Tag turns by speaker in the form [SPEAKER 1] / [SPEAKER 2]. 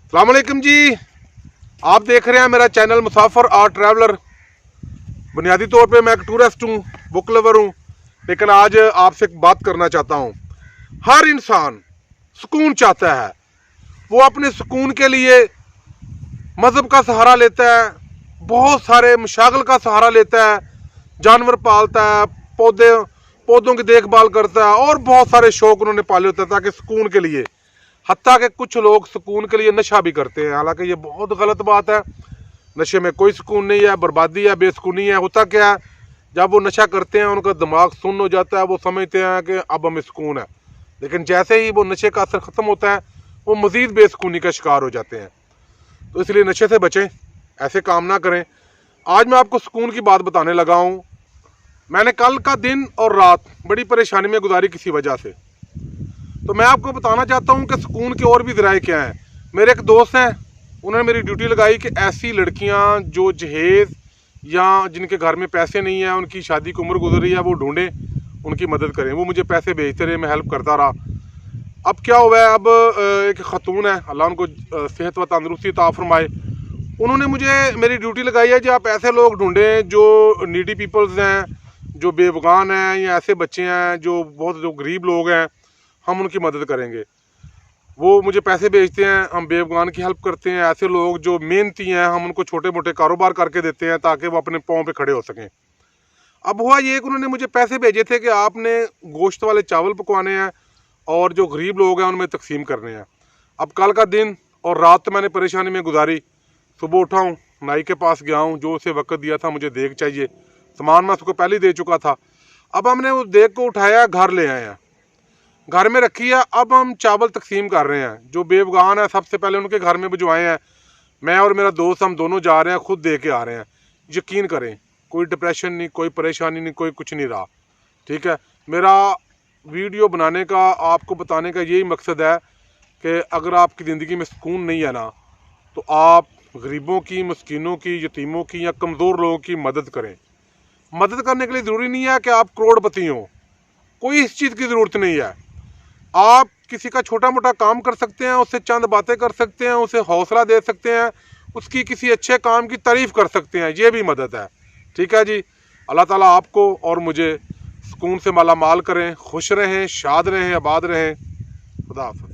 [SPEAKER 1] अस्सलाम वालेकुम जी। आप देख रहे हैं मेरा चैनल मुसाफिर और ट्रैवलर। बुनियादी तौर पे मैं एक टूरिस्ट हूँ, बुक लवर हूँ, लेकिन आज आपसे एक बात करना चाहता हूँ। हर इंसान सुकून चाहता है। वो अपने सुकून के लिए मज़हब का सहारा लेता है, बहुत सारे मशागल का सहारा लेता है, जानवर पालता है, पौधों की देखभाल करता है और बहुत सारे शौक उन्होंने पाले होते हैं ताकि सुकून के लिए। हत्ता कि कुछ लोग सुकून के लिए नशा भी करते हैं, हालांकि ये बहुत गलत बात है। नशे में कोई सुकून नहीं है, बर्बादी है, बेसुकूनी है। होता क्या है, जब वो नशा करते हैं उनका दिमाग सुन्न हो जाता है, वो समझते हैं कि अब हमें सुकून है, लेकिन जैसे ही वो नशे का असर ख़त्म होता है वो मज़ीद बेसुकूनी का शिकार हो जाते हैं। तो इसलिए नशे से बचें, ऐसे काम ना करें। आज मैं आपको सुकून की बात बताने लगा हूँ। मैंने कल का दिन और रात बड़ी परेशानी में गुजारी किसी वजह से, तो मैं आपको बताना चाहता हूँ कि सुकून के और भी ज़राए क्या हैं। मेरे एक दोस्त हैं, उन्होंने मेरी ड्यूटी लगाई कि ऐसी लड़कियाँ जो जहेज़ या जिनके घर में पैसे नहीं हैं, उनकी शादी की उम्र गुजर रही है, वो ढूंढें, उनकी मदद करें। वो मुझे पैसे भेजते रहे, मैं हेल्प करता रहा। अब क्या हुआ है, अब एक ख़तून है, अल्लाह उनको सेहत व तंदरुस्ती अता फरमाए, उन्होंने मुझे मेरी ड्यूटी लगाई है कि आप ऐसे लोग ढूंढें जो नीडी पीपल्स हैं, जो बेवगान हैं, या ऐसे बच्चे हैं जो गरीब लोग हैं, हम उनकी मदद करेंगे। वो मुझे पैसे भेजते हैं, हम बेवगान की हेल्प करते हैं। ऐसे लोग जो मेहनती हैं, हम उनको छोटे मोटे कारोबार करके देते हैं ताकि वो अपने पाँव पे खड़े हो सकें। अब हुआ ये कि उन्होंने मुझे पैसे भेजे थे कि आपने गोश्त वाले चावल पकवाने हैं और जो गरीब लोग हैं उनमें तकसीम करने हैं। अब कल का दिन और रात तो मैंने परेशानी में गुजारी। सुबह उठा हूँ, नाई के पास गया हूँ, जो उसे वक्त दिया था, मुझे देग चाहिए, सामान मैं उसको पहले ही दे चुका था। अब हमने उस देग को उठाया, घर ले आए हैं, घर में रखी है। अब हम चावल तकसीम कर रहे हैं। जो बेवगान है सबसे पहले उनके घर में भिजवाए हैं। मैं और मेरा दोस्त हम दोनों जा रहे हैं, खुद दे के आ रहे हैं। यकीन करें, कोई डिप्रेशन नहीं, कोई परेशानी नहीं, कोई कुछ नहीं रहा। ठीक है, मेरा वीडियो बनाने का, आपको बताने का यही मकसद है कि अगर आपकी ज़िंदगी में सुकून नहीं है ना, तो आप गरीबों की, मस्कीनों की, यतीमों की या कमज़ोर लोगों की मदद करें। मदद करने के लिए ज़रूरी नहीं है कि आप करोड़पति हों, कोई इस चीज़ की ज़रूरत नहीं है। आप किसी का छोटा मोटा काम कर सकते हैं, उससे चंद बातें कर सकते हैं, उसे हौसला दे सकते हैं, उसकी किसी अच्छे काम की तारीफ़ कर सकते हैं, ये भी मदद है। ठीक है जी, अल्लाह ताला आपको और मुझे सुकून से माला माल करें, खुश रहें, शाद रहें, आबाद रहें। खुदा हाफ़िज़।